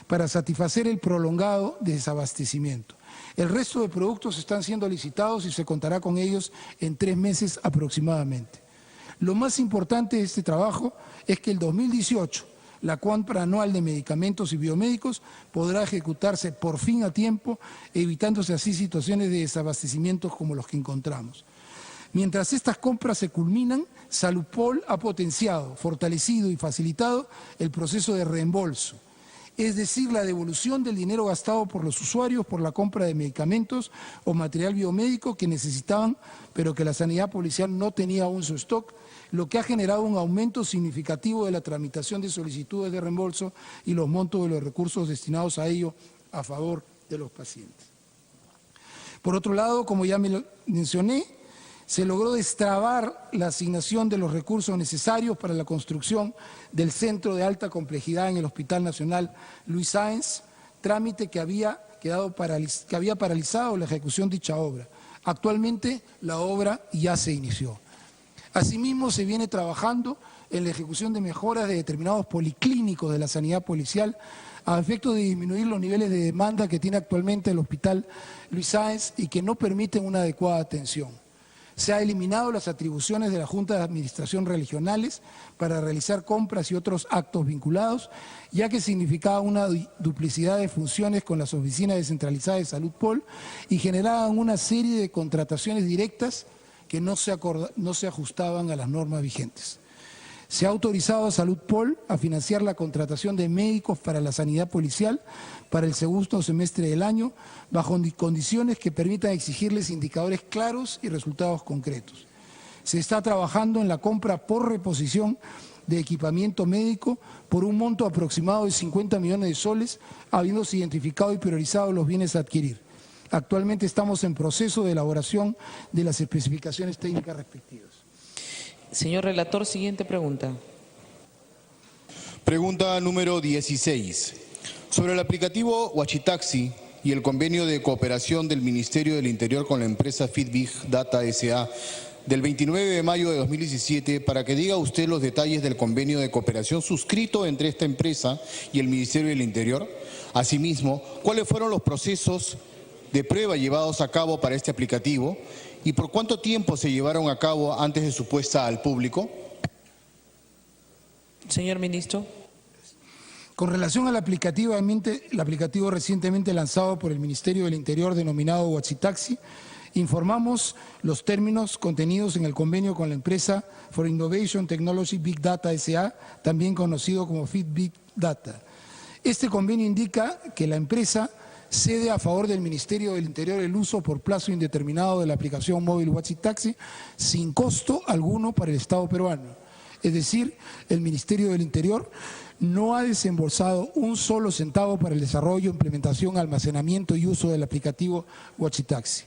para satisfacer el prolongado desabastecimiento. El resto de productos están siendo licitados y se contará con ellos en 3 meses aproximadamente. Lo más importante de este trabajo es que el 2018, la compra anual de medicamentos y biomédicos podrá ejecutarse por fin a tiempo, evitándose así situaciones de desabastecimientos como los que encontramos. Mientras estas compras se culminan, Saludpol ha potenciado, fortalecido y facilitado el proceso de reembolso, es decir, la devolución del dinero gastado por los usuarios por la compra de medicamentos o material biomédico que necesitaban, pero que la sanidad policial no tenía aún su stock, lo que ha generado un aumento significativo de la tramitación de solicitudes de reembolso y los montos de los recursos destinados a ello a favor de los pacientes. Por otro lado, como ya mencioné, se logró destrabar la asignación de los recursos necesarios para la construcción del centro de alta complejidad en el Hospital Nacional Luis Sáenz, trámite que había paralizado la ejecución de dicha obra. Actualmente la obra ya se inició. Asimismo, se viene trabajando en la ejecución de mejoras de determinados policlínicos de la sanidad policial a efecto de disminuir los niveles de demanda que tiene actualmente el Hospital Luis Sáenz y que no permiten una adecuada atención. Se han eliminado las atribuciones de la Junta de Administración regionales para realizar compras y otros actos vinculados, ya que significaba una duplicidad de funciones con las oficinas descentralizadas de Saludpol y generaban una serie de contrataciones directas que no se ajustaban a las normas vigentes. Se ha autorizado a Saludpol a financiar la contratación de médicos para la sanidad policial para el segundo semestre del año, bajo condiciones que permitan exigirles indicadores claros y resultados concretos. Se está trabajando en la compra por reposición de equipamiento médico por un monto aproximado de 50 millones de soles, habiéndose identificado y priorizado los bienes a adquirir. Actualmente estamos en proceso de elaboración de las especificaciones técnicas respectivas. Señor relator, siguiente pregunta. Pregunta número 16. Sobre el aplicativo Huachitaxi y el convenio de cooperación del Ministerio del Interior con la empresa Fitbig Data S.A. del 29 de mayo de 2017, para que diga usted los detalles del convenio de cooperación suscrito entre esta empresa y el Ministerio del Interior. Asimismo, ¿cuáles fueron los procesos de prueba llevados a cabo para este aplicativo y por cuánto tiempo se llevaron a cabo antes de su puesta al público? Señor ministro. Con relación al aplicativo recientemente lanzado por el Ministerio del Interior denominado Huachitaxi, informamos los términos contenidos en el convenio con la empresa For Innovation Technology Big Data S.A., también conocido como Fitbig Data. Este convenio indica que la empresa cede a favor del Ministerio del Interior el uso por plazo indeterminado de la aplicación móvil Huachitaxi sin costo alguno para el Estado peruano. Es decir, el Ministerio del Interior no ha desembolsado un solo centavo para el desarrollo, implementación, almacenamiento y uso del aplicativo Huachitaxi.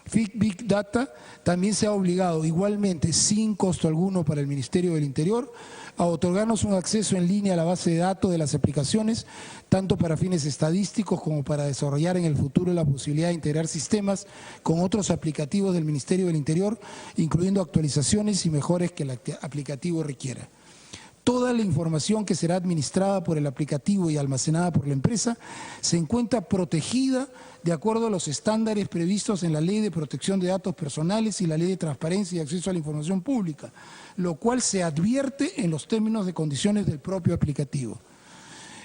Fitbig Data también se ha obligado igualmente, sin costo alguno para el Ministerio del Interior, a otorgarnos un acceso en línea a la base de datos de las aplicaciones, tanto para fines estadísticos como para desarrollar en el futuro la posibilidad de integrar sistemas con otros aplicativos del Ministerio del Interior, incluyendo actualizaciones y mejoras que el aplicativo requiera. Toda la información que será administrada por el aplicativo y almacenada por la empresa se encuentra protegida de acuerdo a los estándares previstos en la Ley de Protección de Datos Personales y la Ley de Transparencia y Acceso a la Información Pública, lo cual se advierte en los términos de condiciones del propio aplicativo.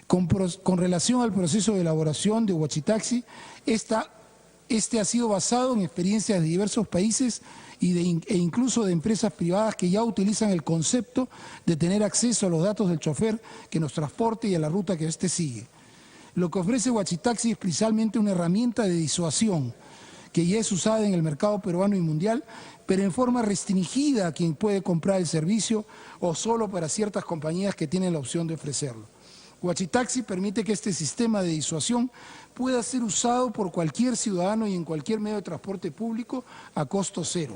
Con relación al proceso de elaboración de Huachitaxi, este ha sido basado en experiencias de diversos países e incluso de empresas privadas que ya utilizan el concepto de tener acceso a los datos del chofer que nos transporte y a la ruta que éste sigue. Lo que ofrece Huachitaxi es precisamente una herramienta de disuasión que ya es usada en el mercado peruano y mundial, pero en forma restringida a quien puede comprar el servicio o solo para ciertas compañías que tienen la opción de ofrecerlo. Huachitaxi permite que este sistema de disuasión pueda ser usado por cualquier ciudadano y en cualquier medio de transporte público a costo cero.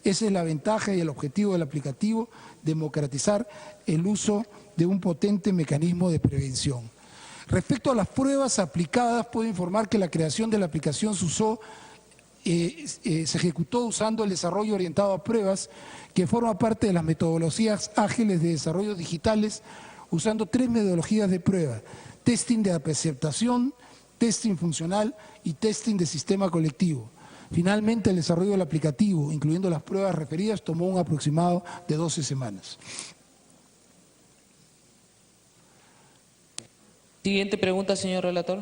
Esa es la ventaja y el objetivo del aplicativo, democratizar el uso de un potente mecanismo de prevención. Respecto a las pruebas aplicadas, puedo informar que la creación de la aplicación se ejecutó usando el desarrollo orientado a pruebas, que forma parte de las metodologías ágiles de desarrollo digitales, usando 3 metodologías de prueba: testing de aceptación, testing funcional y testing de sistema colectivo. Finalmente, el desarrollo del aplicativo, incluyendo las pruebas referidas, tomó un aproximado de 12 semanas. Siguiente pregunta, señor relator.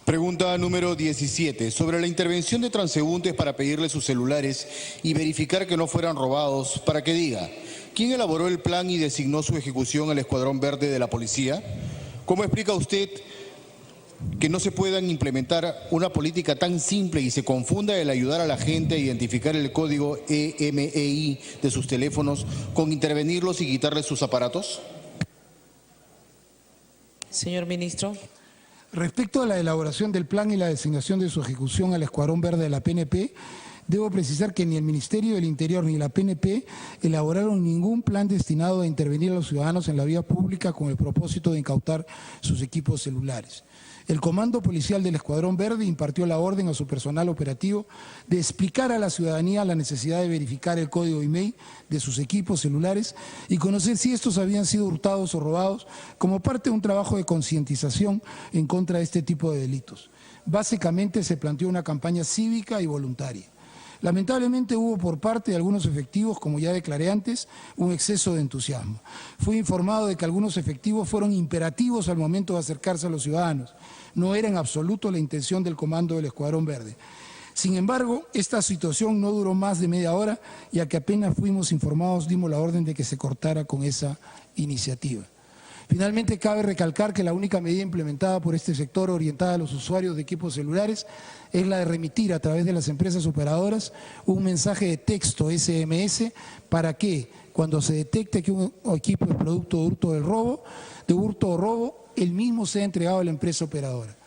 Pregunta número 17. Sobre la intervención de transeúntes para pedirle sus celulares y verificar que no fueran robados, para que diga, ¿quién elaboró el plan y designó su ejecución al Escuadrón Verde de la Policía? ¿Cómo explica usted que no se puedan implementar una política tan simple y se confunda el ayudar a la gente a identificar el código EMEI de sus teléfonos con intervenirlos y quitarles sus aparatos? Señor ministro. Respecto a la elaboración del plan y la designación de su ejecución al Escuadrón Verde de la PNP, debo precisar que ni el Ministerio del Interior ni la PNP elaboraron ningún plan destinado a intervenir a los ciudadanos en la vía pública con el propósito de incautar sus equipos celulares. El Comando Policial del Escuadrón Verde impartió la orden a su personal operativo de explicar a la ciudadanía la necesidad de verificar el código IMEI de sus equipos celulares y conocer si estos habían sido hurtados o robados como parte de un trabajo de concientización en contra de este tipo de delitos. Básicamente se planteó una campaña cívica y voluntaria. Lamentablemente hubo por parte de algunos efectivos, como ya declaré antes, un exceso de entusiasmo. Fui informado de que algunos efectivos fueron imperativos al momento de acercarse a los ciudadanos. No era en absoluto la intención del comando del Escuadrón Verde. Sin embargo, esta situación no duró más de media hora, ya que apenas fuimos informados dimos la orden de que se cortara con esa iniciativa. Finalmente, cabe recalcar que la única medida implementada por este sector orientada a los usuarios de equipos celulares es la de remitir a través de las empresas operadoras un mensaje de texto SMS para que, cuando se detecte que un equipo es producto de hurto o robo, el mismo sea entregado a la empresa operadora.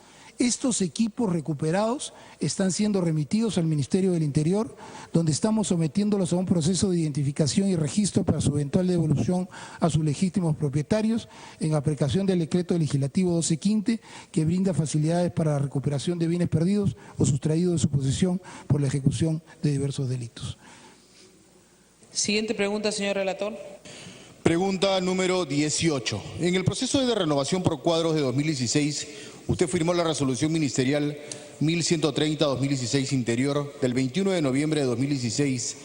Estos equipos recuperados están siendo remitidos al Ministerio del Interior, donde estamos sometiéndolos a un proceso de identificación y registro para su eventual devolución a sus legítimos propietarios en aplicación del decreto legislativo 1215, que brinda facilidades para la recuperación de bienes perdidos o sustraídos de su posesión por la ejecución de diversos delitos. Siguiente pregunta, señor relator. Pregunta número 18. En el proceso de renovación por cuadros de 2016, usted firmó la resolución ministerial 1130-2016 Interior del 21 de noviembre de 2016,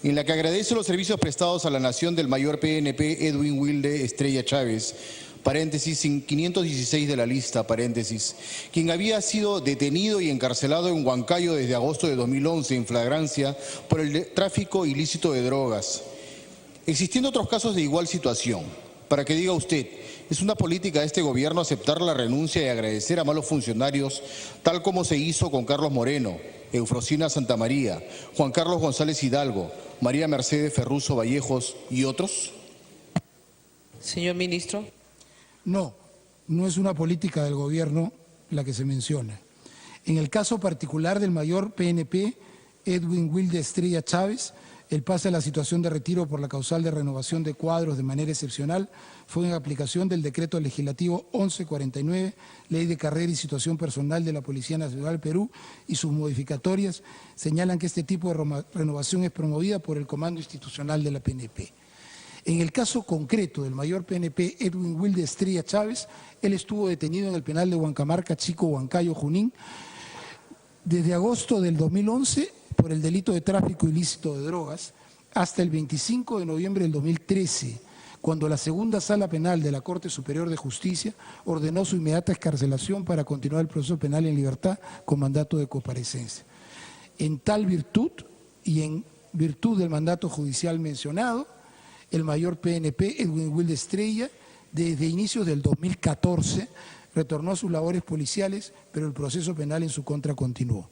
en la que agradece los servicios prestados a la nación del mayor PNP Edwin Wilde Estrella Chávez, paréntesis, 516 de la lista, paréntesis, quien había sido detenido y encarcelado en Huancayo desde agosto de 2011 en flagrancia por el tráfico ilícito de drogas. Existiendo otros casos de igual situación, para que diga usted, ¿es una política de este gobierno aceptar la renuncia y agradecer a malos funcionarios, tal como se hizo con Carlos Moreno, Eufrosina Santamaría, Juan Carlos González Hidalgo, María Mercedes Ferruzo Vallejos y otros? Señor ministro. No, no es una política del gobierno la que se menciona. En el caso particular del mayor PNP, Edwin Wilde Estrella Chávez, el pase a la situación de retiro por la causal de renovación de cuadros de manera excepcional fue en aplicación del decreto legislativo 1149, Ley de Carrera y Situación Personal de la Policía Nacional del Perú, y sus modificatorias señalan que este tipo de renovación es promovida por el Comando Institucional de la PNP. En el caso concreto del mayor PNP Edwin Wilde Estrella Chávez, él estuvo detenido en el penal de Huancamarca, Chico, Huancayo, Junín, desde agosto del 2011 por el delito de tráfico ilícito de drogas hasta el 25 de noviembre del 2013, cuando la segunda sala penal de la Corte Superior de Justicia ordenó su inmediata excarcelación para continuar el proceso penal en libertad con mandato de comparecencia. En tal virtud y en virtud del mandato judicial mencionado, el mayor PNP Edwin Wilde Estrella, desde inicios del 2014, retornó a sus labores policiales, pero el proceso penal en su contra continuó.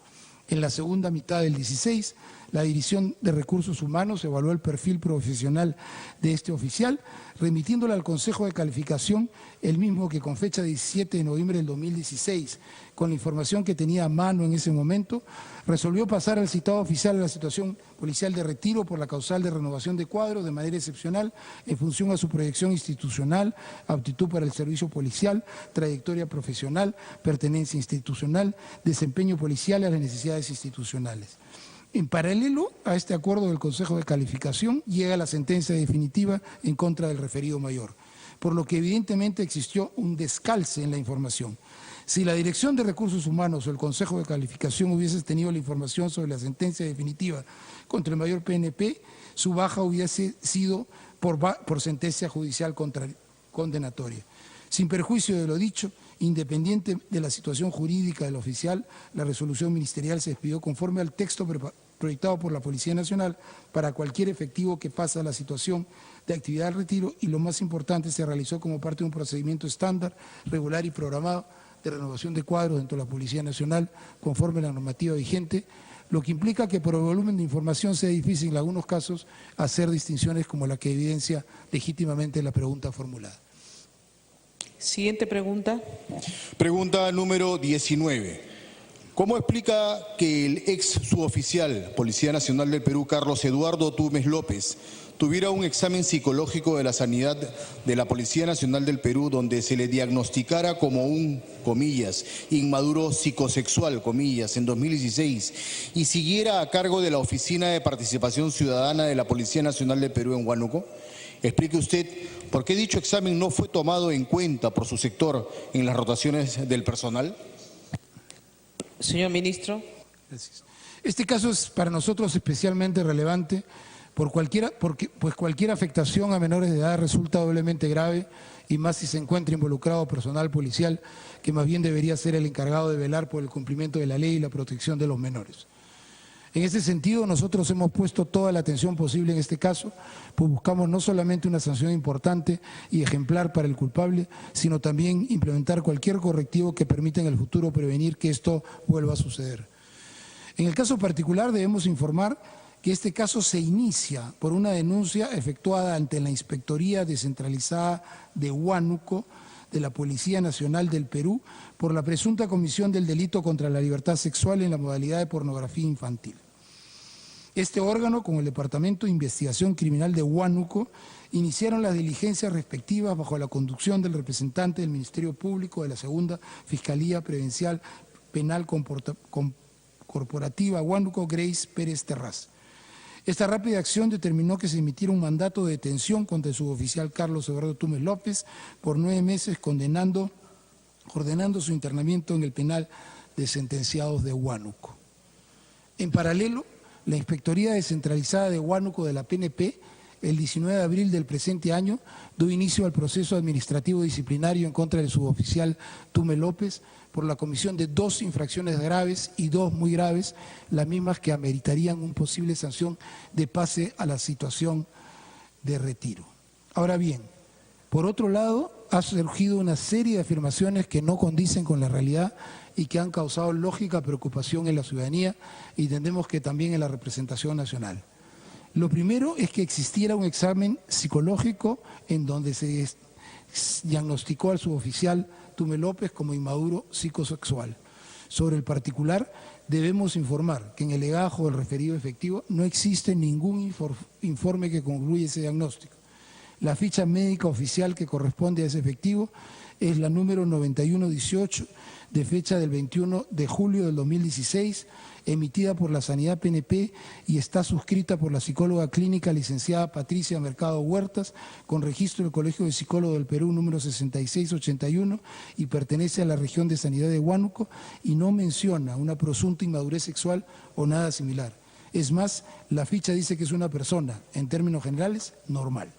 En la segunda mitad del 16, la Dirección de Recursos Humanos evaluó el perfil profesional de este oficial, remitiéndole al Consejo de Calificación, el mismo que con fecha 17 de noviembre del 2016, con la información que tenía a mano en ese momento, resolvió pasar al citado oficial a la situación policial de retiro por la causal de renovación de cuadros de manera excepcional en función a su proyección institucional, aptitud para el servicio policial, trayectoria profesional, pertenencia institucional, desempeño policial y a las necesidades institucionales. En paralelo a este acuerdo del Consejo de Calificación llega la sentencia definitiva en contra del referido mayor. por lo que evidentemente existió un descalce en la información. Si la Dirección de Recursos Humanos o el Consejo de Calificación hubiese tenido la información sobre la sentencia definitiva contra el mayor PNP, su baja hubiese sido por sentencia judicial condenatoria. Sin perjuicio de lo dicho, independiente de la situación jurídica del oficial, la resolución ministerial se expidió conforme al texto proyectado por la Policía Nacional para cualquier efectivo que pasa a la situación de actividad al retiro y, lo más importante, se realizó como parte de un procedimiento estándar, regular y programado de renovación de cuadros dentro de la Policía Nacional conforme a la normativa vigente, lo que implica que por el volumen de información sea difícil en algunos casos hacer distinciones como la que evidencia legítimamente la pregunta formulada. Siguiente pregunta. Pregunta número 19. ¿Cómo explica que el ex suboficial Policía Nacional del Perú, Carlos Eduardo Tumes López, tuviera un examen psicológico de la sanidad de la Policía Nacional del Perú donde se le diagnosticara como un, comillas, inmaduro psicosexual, comillas, en 2016 y siguiera a cargo de la Oficina de Participación Ciudadana de la Policía Nacional del Perú en Huánuco? Explique usted por qué dicho examen no fue tomado en cuenta por su sector en las rotaciones del personal. Señor Ministro. Gracias. Este caso es para nosotros especialmente relevante porque cualquier afectación a menores de edad resulta doblemente grave y más si se encuentra involucrado personal policial que más bien debería ser el encargado de velar por el cumplimiento de la ley y la protección de los menores. En ese sentido, nosotros hemos puesto toda la atención posible en este caso, pues buscamos no solamente una sanción importante y ejemplar para el culpable, sino también implementar cualquier correctivo que permita en el futuro prevenir que esto vuelva a suceder. En el caso particular debemos informar que este caso se inicia por una denuncia efectuada ante la Inspectoría Descentralizada de Huánuco de la Policía Nacional del Perú por la presunta comisión del delito contra la libertad sexual en la modalidad de pornografía infantil. Este órgano, con el Departamento de Investigación Criminal de Huánuco, iniciaron las diligencias respectivas bajo la conducción del representante del Ministerio Público de la Segunda Fiscalía Prevencial Penal Corporativa Huánuco, Grace Pérez Terraz. Esta rápida acción determinó que se emitiera un mandato de detención contra el suboficial Carlos Eduardo Tumes López por 9 meses, ordenando su internamiento en el penal de sentenciados de Huánuco. En paralelo, la Inspectoría Descentralizada de Huánuco de la PNP, el 19 de abril del presente año, dio inicio al proceso administrativo disciplinario en contra del suboficial Tumes López por la comisión de 2 infracciones graves y 2 muy graves, las mismas que ameritarían una posible sanción de pase a la situación de retiro. Ahora bien, por otro lado, ha surgido una serie de afirmaciones que no condicen con la realidad y que han causado lógica preocupación en la ciudadanía y entendemos que también en la representación nacional. Lo primero es que existiera un examen psicológico en donde se diagnosticó al suboficial Tumes López como inmaduro psicosexual. Sobre el particular, debemos informar que en el legajo del referido efectivo no existe ningún informe que concluya ese diagnóstico. La ficha médica oficial que corresponde a ese efectivo es la número 9118 de fecha del 21 de julio del 2016, emitida por la Sanidad PNP y está suscrita por la psicóloga clínica licenciada Patricia Mercado Huertas, con registro del Colegio de Psicólogos del Perú número 6681 y pertenece a la región de sanidad de Huánuco y no menciona una presunta inmadurez sexual o nada similar. Es más, la ficha dice que es una persona, en términos generales, normal.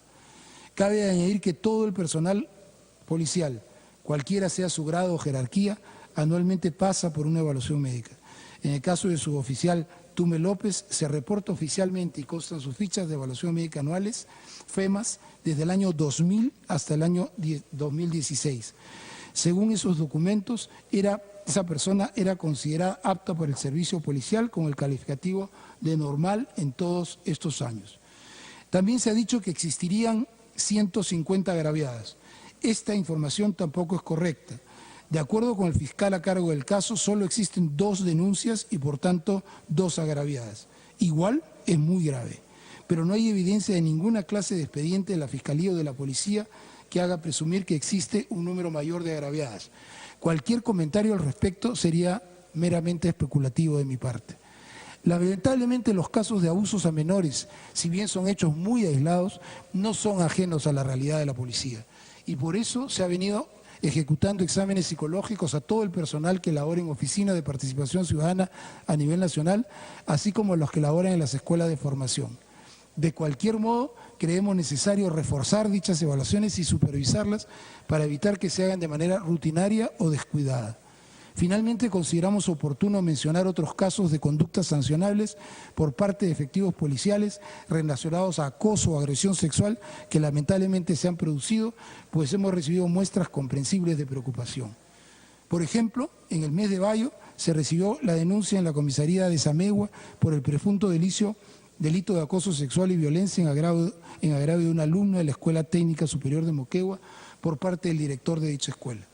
Cabe añadir que todo el personal policial, cualquiera sea su grado o jerarquía, anualmente pasa por una evaluación médica. En el caso de suboficial Tumes López, se reporta oficialmente y constan sus fichas de evaluación médica anuales, FEMAS, desde el año 2000 hasta el año 2016. Según esos documentos, esa persona era considerada apta para el servicio policial con el calificativo de normal en todos estos años. También se ha dicho que existirían 150 agraviadas. Esta información tampoco es correcta. De acuerdo con el fiscal a cargo del caso, solo existen 2 denuncias y por tanto 2 agraviadas. Igual es muy grave, pero no hay evidencia de ninguna clase de expediente de la Fiscalía o de la Policía que haga presumir que existe un número mayor de agraviadas. Cualquier comentario al respecto sería meramente especulativo de mi parte. Lamentablemente los casos de abusos a menores, si bien son hechos muy aislados, no son ajenos a la realidad de la policía. y por eso se ha venido ejecutando exámenes psicológicos a todo el personal que labora en oficinas de participación ciudadana a nivel nacional, así como a los que laboran en las escuelas de formación. De cualquier modo, creemos necesario reforzar dichas evaluaciones y supervisarlas para evitar que se hagan de manera rutinaria o descuidada. Finalmente, consideramos oportuno mencionar otros casos de conductas sancionables por parte de efectivos policiales relacionados a acoso o agresión sexual que lamentablemente se han producido, pues hemos recibido muestras comprensibles de preocupación. Por ejemplo, en el mes de mayo se recibió la denuncia en la comisaría de Samegua por el presunto delito de acoso sexual y violencia en agravio de un alumno de la Escuela Técnica Superior de Moquegua por parte del director de dicha escuela.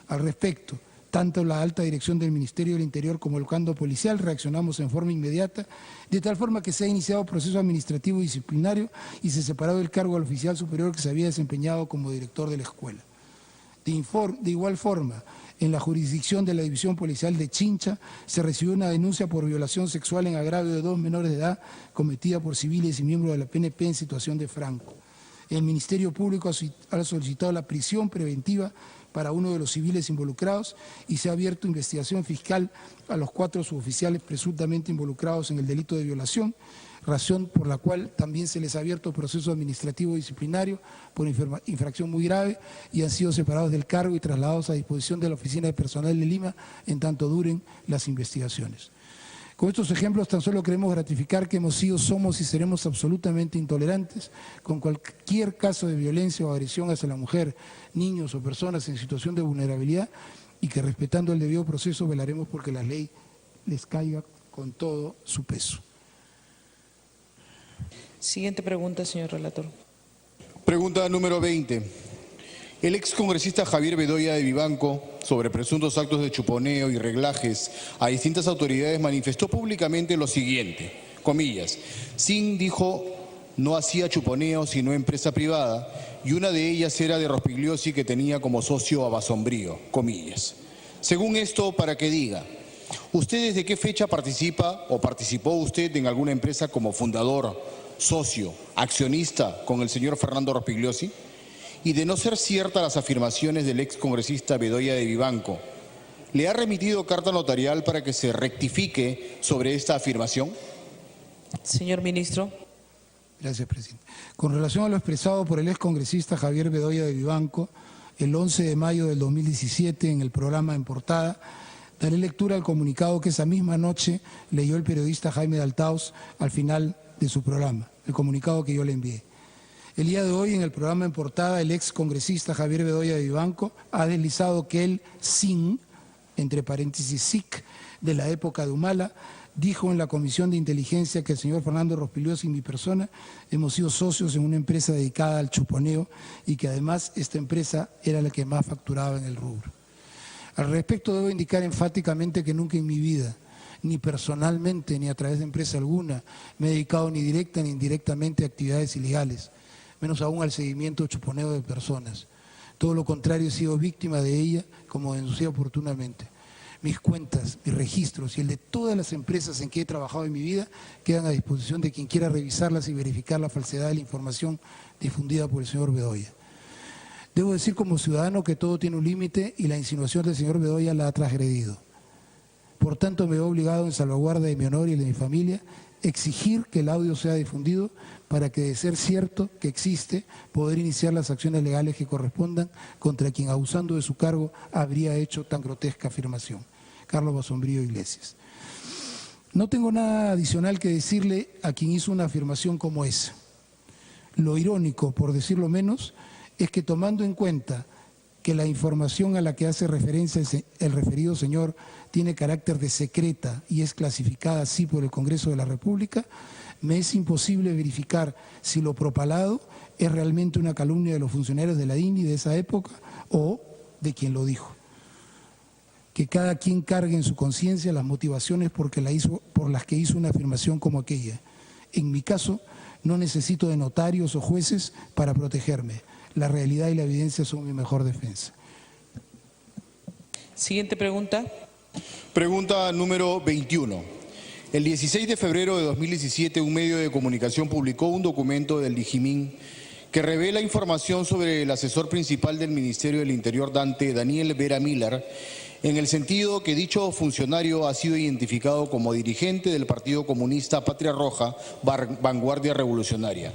Al respecto, tanto la alta dirección del Ministerio del Interior como el comando policial reaccionamos en forma inmediata, de tal forma que se ha iniciado proceso administrativo y disciplinario y se separó del cargo al oficial superior que se había desempeñado como director de la escuela. De igual forma, en la jurisdicción de la División Policial de Chincha se recibió una denuncia por violación sexual en agravio de 2 menores de edad cometida por civiles y miembros de la PNP en situación de franco. El Ministerio Público ha solicitado la prisión preventiva para uno de los civiles involucrados y se ha abierto investigación fiscal a los 4 suboficiales presuntamente involucrados en el delito de violación, razón por la cual también se les ha abierto proceso administrativo disciplinario por infracción muy grave y han sido separados del cargo y trasladados a disposición de la Oficina de Personal de Lima en tanto duren las investigaciones. Con estos ejemplos tan solo queremos gratificar que hemos sido, somos y seremos absolutamente intolerantes con cualquier caso de violencia o agresión hacia la mujer, niños o personas en situación de vulnerabilidad y que respetando el debido proceso velaremos porque la ley les caiga con todo su peso. Siguiente pregunta, señor relator. Pregunta número 20. El excongresista Javier Bedoya de Vivanco, sobre presuntos actos de chuponeo y reglajes a distintas autoridades, manifestó públicamente lo siguiente, comillas, SIN dijo no hacía chuponeo sino empresa privada y una de ellas era de Rospigliosi que tenía como socio a Basombrío, comillas. Según esto, para que diga, ¿usted desde qué fecha participa o participó usted en alguna empresa como fundador, socio, accionista con el señor Fernando Rospigliosi? Y de no ser ciertas las afirmaciones del excongresista Bedoya de Vivanco, ¿le ha remitido carta notarial para que se rectifique sobre esta afirmación? Señor ministro. Gracias, presidente. Con relación a lo expresado por el excongresista Javier Bedoya de Vivanco, el 11 de mayo del 2017 en el programa En Portada, daré lectura al comunicado que esa misma noche leyó el periodista Jaime Daltaus al final de su programa, el comunicado que yo le envié. El día de hoy, en el programa En Portada, el ex congresista Javier Bedoya de Vivanco ha deslizado que el SIN, entre paréntesis SIC, de la época de Humala, dijo en la Comisión de Inteligencia que el señor Fernando Rospigliosi y mi persona hemos sido socios en una empresa dedicada al chuponeo y que además esta empresa era la que más facturaba en el rubro. Al respecto debo indicar enfáticamente que nunca en mi vida, ni personalmente ni a través de empresa alguna, me he dedicado ni directa ni indirectamente a actividades ilegales, menos aún al seguimiento o chuponeo de personas. Todo lo contrario, he sido víctima de ella, como denuncié oportunamente. Mis cuentas, mis registros y el de todas las empresas en que he trabajado en mi vida quedan a disposición de quien quiera revisarlas y verificar la falsedad de la información difundida por el señor Bedoya. Debo decir como ciudadano que todo tiene un límite y la insinuación del señor Bedoya la ha transgredido. Por tanto, me veo obligado, en salvaguarda de mi honor y de mi familia, exigir que el audio sea difundido para que, de ser cierto que existe, poder iniciar las acciones legales que correspondan contra quien, abusando de su cargo, habría hecho tan grotesca afirmación. Carlos Basombrío Iglesias. No tengo nada adicional que decirle a quien hizo una afirmación como esa. Lo irónico, por decirlo menos, es que tomando en cuenta que la información a la que hace referencia el referido señor tiene carácter de secreta y es clasificada así por el Congreso de la República, me es imposible verificar si lo propalado es realmente una calumnia de los funcionarios de la DINI de esa época o de quien lo dijo. Que cada quien cargue en su conciencia las motivaciones por las que hizo una afirmación como aquella. En mi caso, no necesito de notarios o jueces para protegerme. La realidad y la evidencia son mi mejor defensa. Siguiente pregunta. Pregunta número 21. El 16 de febrero de 2017, un medio de comunicación publicó un documento del Digimin que revela información sobre el asesor principal del Ministerio del Interior, Daniel Vera Miller, en el sentido que dicho funcionario ha sido identificado como dirigente del Partido Comunista Patria Roja, Vanguardia Revolucionaria.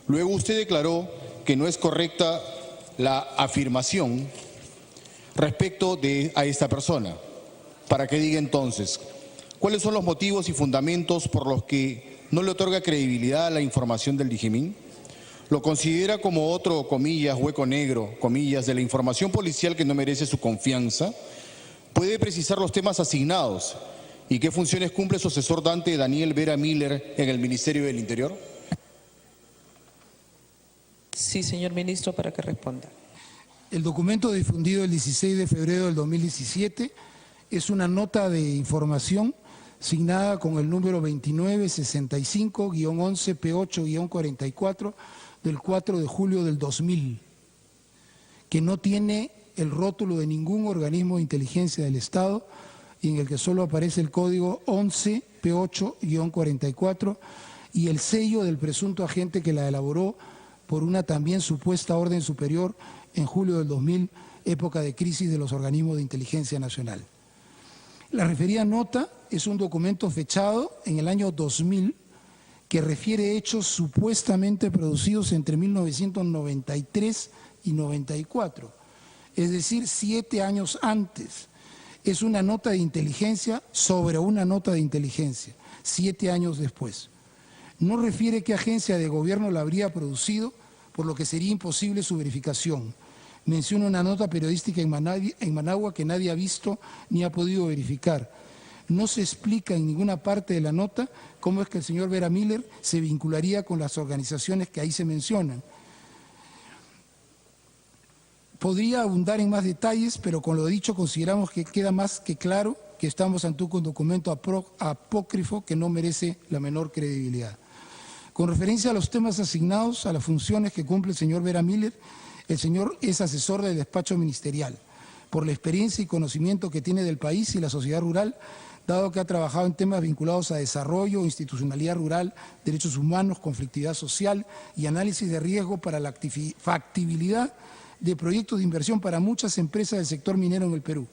Luego usted declaró que no es correcta la afirmación respecto a esta persona. Para que diga entonces, ¿cuáles son los motivos y fundamentos por los que no le otorga credibilidad a la información del Digimin? ¿Lo considera como otro, comillas, hueco negro, comillas, de la información policial que no merece su confianza? ¿Puede precisar los temas asignados y qué funciones cumple su asesor Daniel Vera Miller en el Ministerio del Interior? Sí, señor ministro, para que responda. El documento difundido el 16 de febrero del 2017 es una nota de información signada con el número 2965-11P8-44 del 4 de julio del 2000, que no tiene el rótulo de ningún organismo de inteligencia del Estado y en el que solo aparece el código 11P8-44 y el sello del presunto agente que la elaboró por una también supuesta orden superior en julio del 2000, época de crisis de los organismos de inteligencia nacional. La referida nota es un documento fechado en el año 2000 que refiere hechos supuestamente producidos entre 1993 y 94, es decir, 7 años antes. Es una nota de inteligencia sobre una nota de inteligencia, 7 años después. No refiere qué agencia de gobierno la habría producido, por lo que sería imposible su verificación. Menciona una nota periodística en Managua que nadie ha visto ni ha podido verificar. No se explica en ninguna parte de la nota cómo es que el señor Vera Miller se vincularía con las organizaciones que ahí se mencionan. Podría abundar en más detalles, pero con lo dicho consideramos que queda más que claro que estamos ante un documento apócrifo que no merece la menor credibilidad. Con referencia a los temas asignados a las funciones que cumple el señor Vera Miller, el señor es asesor del despacho ministerial. Por la experiencia y conocimiento que tiene del país y la sociedad rural, dado que ha trabajado en temas vinculados a desarrollo, institucionalidad rural, derechos humanos, conflictividad social y análisis de riesgo para la factibilidad de proyectos de inversión para muchas empresas del sector minero en el Perú.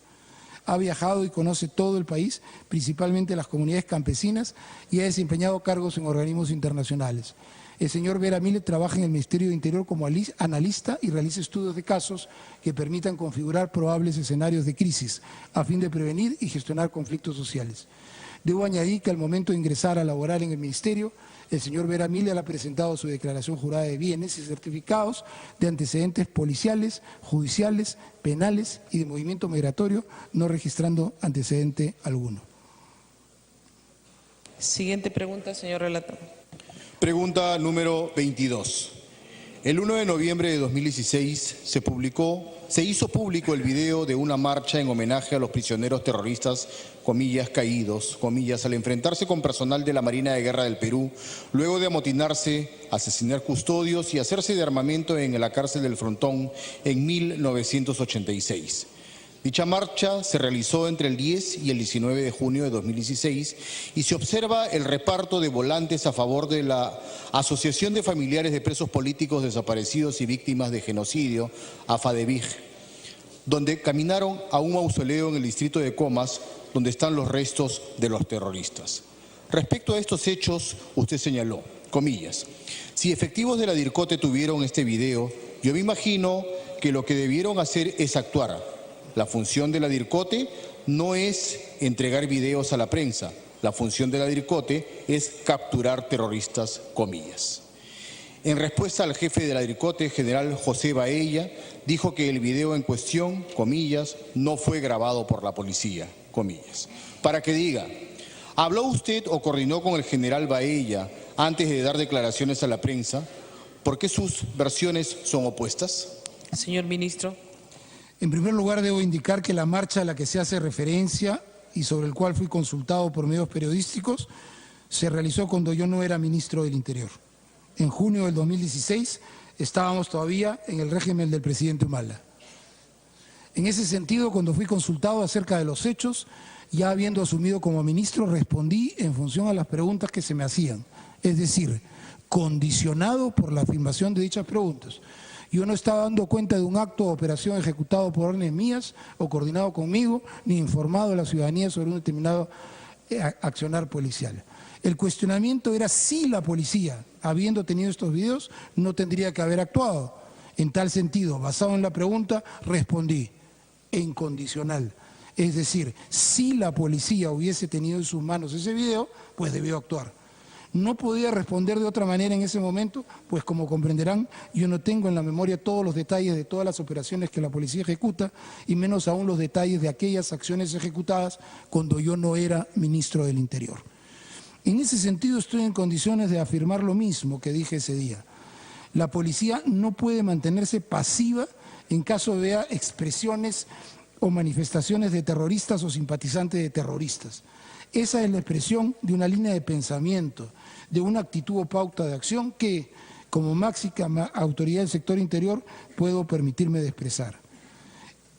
Ha viajado y conoce todo el país, principalmente las comunidades campesinas, y ha desempeñado cargos en organismos internacionales. El señor Vera Miller trabaja en el Ministerio de Interior como analista y realiza estudios de casos que permitan configurar probables escenarios de crisis a fin de prevenir y gestionar conflictos sociales. Debo añadir que al momento de ingresar a laborar en el Ministerio, el señor Vera Miller ha presentado su declaración jurada de bienes y certificados de antecedentes policiales, judiciales, penales y de movimiento migratorio, no registrando antecedente alguno. Siguiente pregunta, señor relator. Pregunta número 22. El 1 de noviembre de 2016 se hizo público el video de una marcha en homenaje a los prisioneros terroristas, comillas, caídos, comillas, al enfrentarse con personal de la Marina de Guerra del Perú, luego de amotinarse, asesinar custodios y hacerse de armamento en la cárcel del Frontón en 1986. Dicha marcha se realizó entre el 10 y el 19 de junio de 2016 y se observa el reparto de volantes a favor de la Asociación de Familiares de Presos Políticos Desaparecidos y Víctimas de Genocidio, AFADEVIG, donde caminaron a un mausoleo en el distrito de Comas, donde están los restos de los terroristas. Respecto a estos hechos, usted señaló, comillas, si efectivos de la DIRCOTE tuvieron este video, yo me imagino que lo que debieron hacer es actuar. La función de la DIRCOTE no es entregar videos a la prensa. La función de la DIRCOTE es capturar terroristas, comillas. En respuesta al jefe de la DIRCOTE, general José Baella, dijo que el video en cuestión, comillas, no fue grabado por la policía, comillas. Para que diga, ¿habló usted o coordinó con el general Baella antes de dar declaraciones a la prensa? ¿Por qué sus versiones son opuestas? Señor ministro. En primer lugar, debo indicar que la marcha a la que se hace referencia y sobre el cual fui consultado por medios periodísticos se realizó cuando yo no era ministro del Interior. En junio del 2016 estábamos todavía en el régimen del presidente Humala. En ese sentido, cuando fui consultado acerca de los hechos, ya habiendo asumido como ministro, respondí en función a las preguntas que se me hacían. Es decir, condicionado por la afirmación de dichas preguntas. Yo no estaba dando cuenta de un acto o operación ejecutado por órdenes mías o coordinado conmigo, ni informado a la ciudadanía sobre un determinado accionar policial. El cuestionamiento era si la policía, habiendo tenido estos videos, no tendría que haber actuado. En tal sentido, basado en la pregunta, respondí en condicional. Es decir, si la policía hubiese tenido en sus manos ese video, pues debió actuar. No podía responder de otra manera en ese momento, pues como comprenderán, yo no tengo en la memoria todos los detalles de todas las operaciones que la policía ejecuta y menos aún los detalles de aquellas acciones ejecutadas cuando yo no era ministro del Interior. En ese sentido estoy en condiciones de afirmar lo mismo que dije ese día. La policía no puede mantenerse pasiva en caso vea expresiones o manifestaciones de terroristas o simpatizantes de terroristas. Esa es la expresión de una línea de pensamiento, de una actitud o pauta de acción que, como máxima autoridad del sector interior, puedo permitirme de expresar.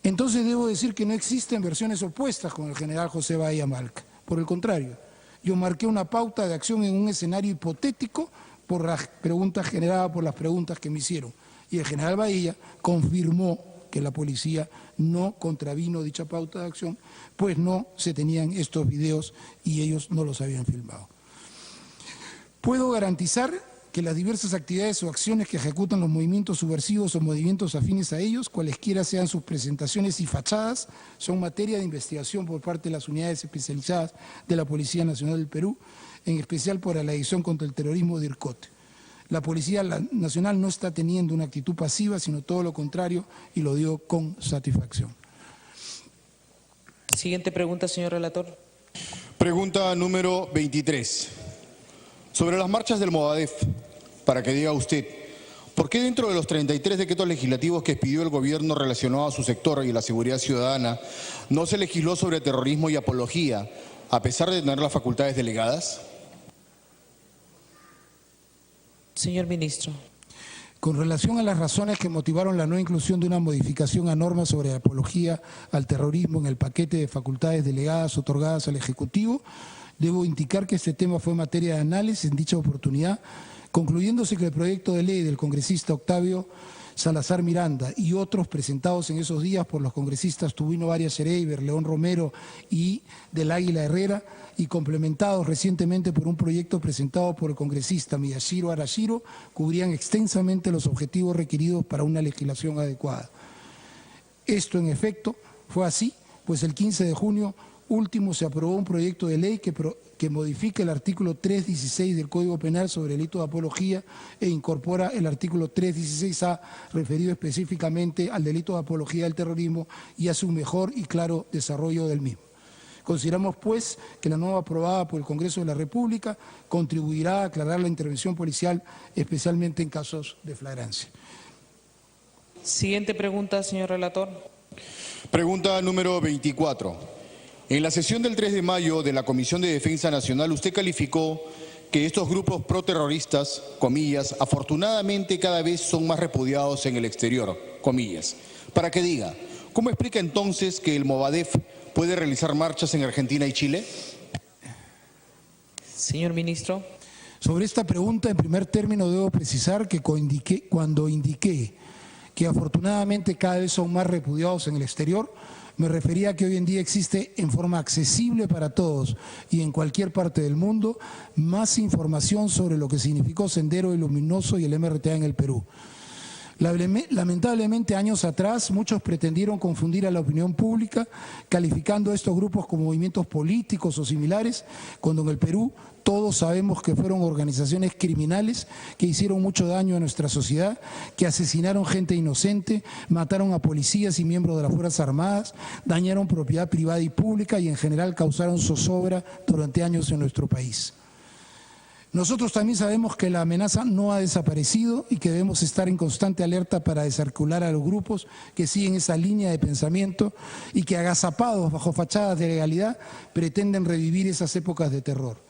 Entonces debo decir que no existen versiones opuestas con el general José Bahía Malca. Por el contrario, yo marqué una pauta de acción en un escenario hipotético por las preguntas generadas por las preguntas que me hicieron. Y el general Bahía confirmó que la policía no contravino dicha pauta de acción, pues no se tenían estos videos y ellos no los habían filmado. Puedo garantizar que las diversas actividades o acciones que ejecutan los movimientos subversivos o movimientos afines a ellos, cualesquiera sean sus presentaciones y fachadas, son materia de investigación por parte de las unidades especializadas de la Policía Nacional del Perú, en especial por la División contra el Terrorismo de IRCOT. La Policía Nacional no está teniendo una actitud pasiva, sino todo lo contrario, y lo digo con satisfacción. Siguiente pregunta, señor relator. Pregunta número 23. Sobre las marchas del Movadef, para que diga usted, ¿por qué dentro de los 33 decretos legislativos que expidió el gobierno relacionado a su sector y la seguridad ciudadana, no se legisló sobre terrorismo y apología, a pesar de tener las facultades delegadas? Señor ministro. Con relación a las razones que motivaron la no inclusión de una modificación a normas sobre apología al terrorismo en el paquete de facultades delegadas otorgadas al Ejecutivo, debo indicar que este tema fue materia de análisis en dicha oportunidad, concluyéndose que el proyecto de ley del congresista Octavio Salazar Miranda y otros presentados en esos días por los congresistas Tubino Arias Schreiber, León Romero y del Águila Herrera, y complementados recientemente por un proyecto presentado por el congresista Miyashiro Arashiro, cubrían extensamente los objetivos requeridos para una legislación adecuada. Esto, en efecto, fue así, pues el 15 de junio último se aprobó un proyecto de ley que modifica el artículo 316 del Código Penal sobre delito de apología e incorpora el artículo 316A referido específicamente al delito de apología del terrorismo y hace un mejor y claro desarrollo del mismo. Consideramos, pues, que la norma aprobada por el Congreso de la República contribuirá a aclarar la intervención policial, especialmente en casos de flagrancia. Siguiente pregunta, señor relator. Pregunta número 24. En la sesión del 3 de mayo de la Comisión de Defensa Nacional, usted calificó que estos grupos proterroristas, comillas, afortunadamente cada vez son más repudiados en el exterior, comillas. Para que diga, ¿cómo explica entonces que el Movadef puede realizar marchas en Argentina y Chile? Señor ministro. Sobre esta pregunta, en primer término, debo precisar que cuando indiqué que afortunadamente cada vez son más repudiados en el exterior, me refería a que hoy en día existe en forma accesible para todos y en cualquier parte del mundo más información sobre lo que significó Sendero Luminoso y el MRTA en el Perú. Lamentablemente, años atrás, muchos pretendieron confundir a la opinión pública, calificando a estos grupos como movimientos políticos o similares, cuando en el Perú todos sabemos que fueron organizaciones criminales que hicieron mucho daño a nuestra sociedad, que asesinaron gente inocente, mataron a policías y miembros de las Fuerzas Armadas, dañaron propiedad privada y pública y en general causaron zozobra durante años en nuestro país. Nosotros también sabemos que la amenaza no ha desaparecido y que debemos estar en constante alerta para desarticular a los grupos que siguen esa línea de pensamiento y que agazapados bajo fachadas de legalidad pretenden revivir esas épocas de terror.